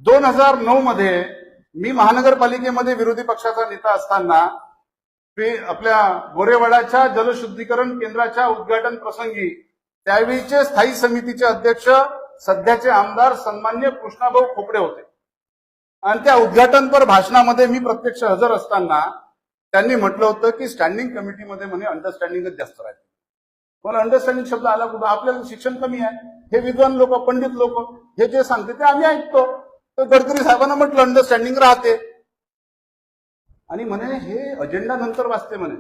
2009 मध्ये मी महानगरपालिकेमध्ये विरोधी पक्षाचा नेता असताना आपल्या गोरेवाडाच्या जलशुद्धीकरण केंद्राच्या उद्घाटन प्रसंगी त्यावेळीचे स्थायी समितीचे अध्यक्ष सध्याचे आमदार सन्मान्य कृष्णाभाऊ खोपडे होते आणि त्या उद्घाटनपर भाषणामध्ये मी प्रत्यक्ष हजर असताना त्यांनी म्हटलं होतं की स्टँडिंग कमिटीमध्ये म्हणे अंडरस्टँडिंगच जास्त राहते. मला अंडरस्टँडिंग शब्द आला कुठं? आपल्याला शिक्षण कमी आहे, हे विद्वान लोक पंडित लोक हे जे सांगते ते आम्ही ऐकतो. तर गडकरी साहेबांना म्हटलं अंडरस्टँडिंग राहते आणि म्हणे हे अजेंडा नंतर वाचते म्हणे,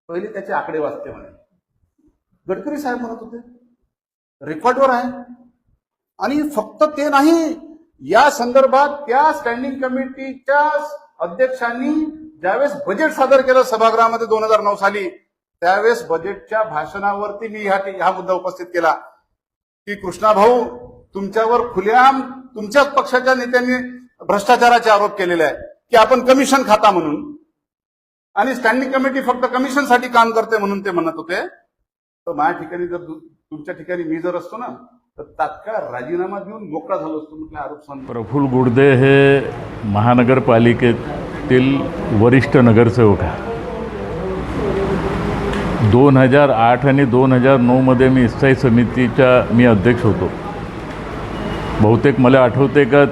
पहिले त्याचे आकडे वाचते म्हणे. गडकरी साहेब म्हणत होते, रेकॉर्डवर आहे. आणि फक्त ते नाही, या संदर्भात त्या स्टँडिंग कमिटीच्या अध्यक्षांनी ज्यावेळेस बजेट सादर केलं सभागृहामध्ये 2009 साली, त्यावेळेस बजेटच्या भाषणावरती मी हा मुद्दा उपस्थित केला की कृष्णाभाऊ, तुमच्यावर खुलेआम तुमच्याच पक्षाच्या नेत्यांनी भ्रष्टाचाराचे आरोप केलेले आहे की आपण कमिशन खाता म्हणून, आणि स्टँडिंग कमिटी फक्त कमिशनसाठी काम करते म्हणून ते म्हणत होते. तर माझ्या ठिकाणी जर तुमच्या ठिकाणी मी जर असतो ना तर तात्काळ राजीनामा देऊन मोकळा झालो असतो. म्हटलं आरोप सहन. प्रफुल्ल गुडदे हे महानगरपालिकेतील वरिष्ठ नगरसेवक आहे. 2008 आणि 2009 मध्ये मी स्थायी समितीचा अध्यक्ष होतो. बहुतेक मला आठवते का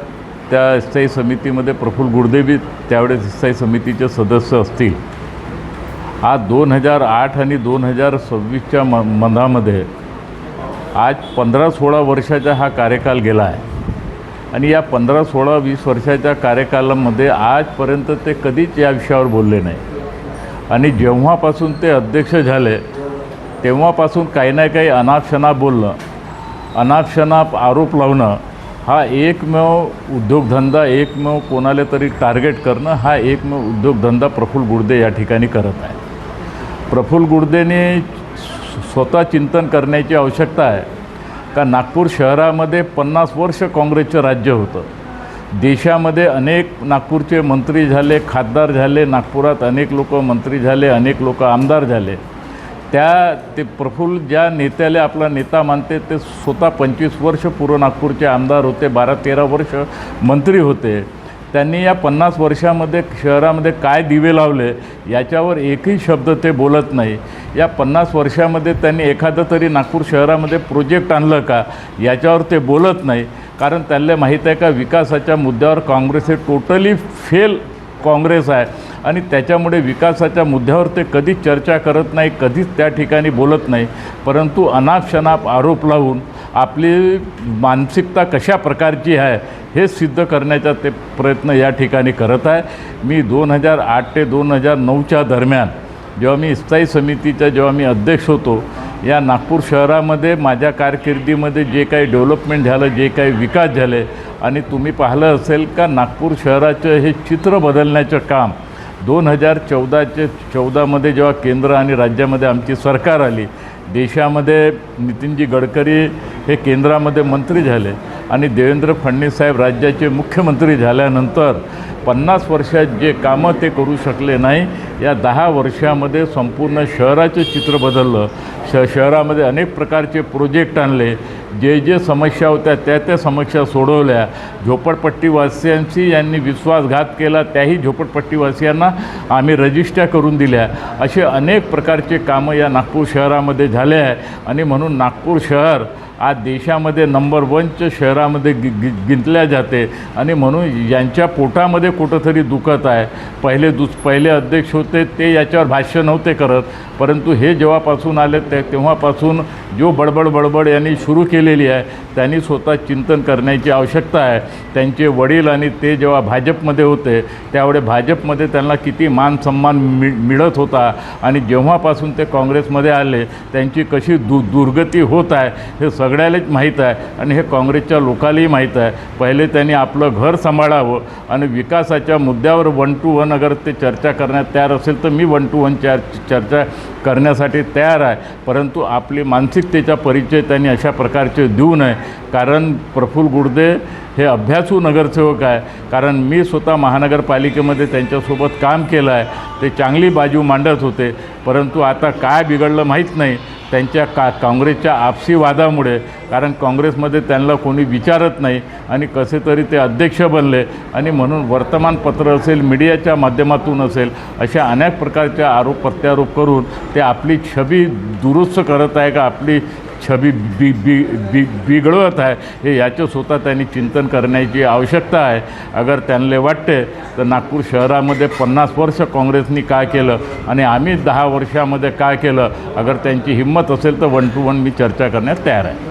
त्या स्थायी समितीमध्ये प्रफुल्ल गुडदे बी त्यावेळेस स्थायी समितीचे सदस्य असतील. आज 2008 आणि 2026च्या मधामध्ये आज 15-16 वर्षाचा हा कार्यकाल गेला आहे आणि या 15-16-20 वर्षाच्या कार्यकालामध्ये आजपर्यंत ते कधीच या विषयावर बोलले नाही. आणि जेव्हापासून ते अध्यक्ष झाले तेव्हापासून काही ना काही अनापशना बोलणं, अनापशना आरोप लावणं, हा एकमेव उद्योगधंदा, एकमेव कोणाला तरी टार्गेट करणं, हा एकमेव उद्योगधंदा प्रफुल्ल गुडदे या ठिकाणी करत आहे. प्रफुल्ल गुडदेने स्वतः चिंतन करण्याची आवश्यकता आहे का नागपूर शहरामध्ये 50 वर्ष काँग्रेसचं राज्य होतं. देशामध्ये अनेक नागपूरचे मंत्री झाले, खासदार झाले, नागपुरात अनेक लोक मंत्री झाले, अनेक लोक आमदार झाले. ते प्रफुल्ल ज्या नेत्याला आपला नेता मानते ते स्वतः 25 वर्ष पूर्व नागपूरचे आमदार होते, 12-13 वर्ष मंत्री होते. त्यांनी या 50 वर्षामध्ये शहरामध्ये काय दिवे लावले याच्यावर एकही शब्द ते बोलत नाही. या 50 वर्षामध्ये त्यांनी एखादं तरी नागपूर शहरामध्ये प्रोजेक्ट आणलं का याच्यावर ते बोलत नाही. कारण त्यांना माहीत आहे का विकासाच्या मुद्द्यावर काँग्रेस हे टोटली फेल काँग्रेस आहे आणि त्याच्यामुळे विकासाच्या मुद्द्यावर ते कधीच चर्चा करत नाही, कधीच त्या ठिकाणी बोलत नाही. परंतु अनाप आरोप लावून आपली मानसिकता कशा प्रकारची आहे हे सिद्ध करण्याचा ते प्रयत्न या ठिकाणी करत आहे. मी 2008 ते 2009च्या दरम्यान जेव्हा मी स्थायी समितीचा मी अध्यक्ष होतो, या नागपूर शहरामध्ये माझ्या कारकिर्दीमध्ये जे काही डेव्हलपमेंट झालं, जे काही विकास झाले, आणि तुम्ही पाहिलं असेल का नागपूर शहराचं हे चित्र बदलण्याचं काम 2014मध्ये जेव्हा केंद्र आणि राज्यामध्ये आमची सरकार आली, देशामध्ये नितीनजी गडकरी हे केंद्रामध्ये मंत्री झाले आणि देवेंद्र फडणवीस साहेब राज्याचे मुख्यमंत्री झाल्यानंतर 50 वर्षात जे कामं ते करू शकले नाही, या 10 वर्षामध्ये संपूर्ण शहराचं चित्र बदललं. शहरामध्ये अनेक प्रकारचे प्रोजेक्ट आणले, जे समस्या होत्या त्या समस्या सोडवल्या. झोपडपट्टीवासियांशी यांनी विश्वासघात केला, त्याही झोपडपट्टीवासियांना आम्ही रजिस्ट्र्या करून दिल्या. असे अनेक प्रकारचे कामं या नागपूर शहरामध्ये झाले आहे आणि म्हणून नागपूर शहर आज देशामध्ये नंबर 1च्या शहरामध्ये गिनल्या जाते. आणि म्हणून यांच्या पोटामध्ये कुठंतरी दुखत आहे. पहिले अध्यक्ष होते ते याच्यावर भाष्य नव्हते करत, परंतु हे जेव्हापासून आले तेव्हापासून जो बडबड यांनी सुरू केलेली आहे त्यांनी स्वतः चिंतन करण्याची आवश्यकता आहे. त्यांचे वडील आणि ते जेव्हा भाजपमध्ये होते त्यावेळे भाजपमध्ये त्यांना किती मान सन्मान मिळत होता आणि जेव्हापासून ते काँग्रेसमध्ये आले त्यांची कशी दुर्गती होत आहे हे सगळ्यालाच माहीत आहे आणि हे काँग्रेसच्या लोकांनाही माहीत आहे. पहिले त्यांनी आपलं घर सांभाळावं आणि विकासाच्या मुद्द्यावर 1 to 1 अगर ते चर्चा करण्यात तयार असेल तर मी 1 to 1 चर्चा करण्यासाठी तयार आहे. परंतु आपली मानसिकतेचा परिचय त्यांनी अशा प्रकारचे देऊ नये. कारण प्रफुल्ल गुडदे हे अभ्यासू नगरसेवक आहे. कारण मी स्वतः महानगरपालिकेमध्ये त्यांच्यासोबत काम केलं आहे. ते चांगली बाजू मांडत होते. परंतु आता काय बिघडलं माहीत नाही त्यांच्या काँग्रेसच्या आपसी वादामुळे, कारण काँग्रेसमध्ये त्यांना कोणी विचारत नाही आणि कसे तरी ते अध्यक्ष बनले आणि म्हणून वर्तमानपत्र असेल, मीडियाच्या माध्यमातून असेल, अशा अनेक प्रकारच्या आरोप प्रत्यारोप करून ते आपली छबी दुरुस्त करत आहे का आपली छबी बिघडवत आहे हे याचं स्वतः त्यांनी चिंतन करण्याची आवश्यकता आहे. अगर त्यांना वाटते तर नागपूर शहरामध्ये 50 वर्ष काँग्रेसनी काय केलं आणि आम्ही 10 वर्षामध्ये काय केलं, अगर त्यांची हिंमत असेल तर 1 to 1 मी चर्चा करण्यास तयार आहे.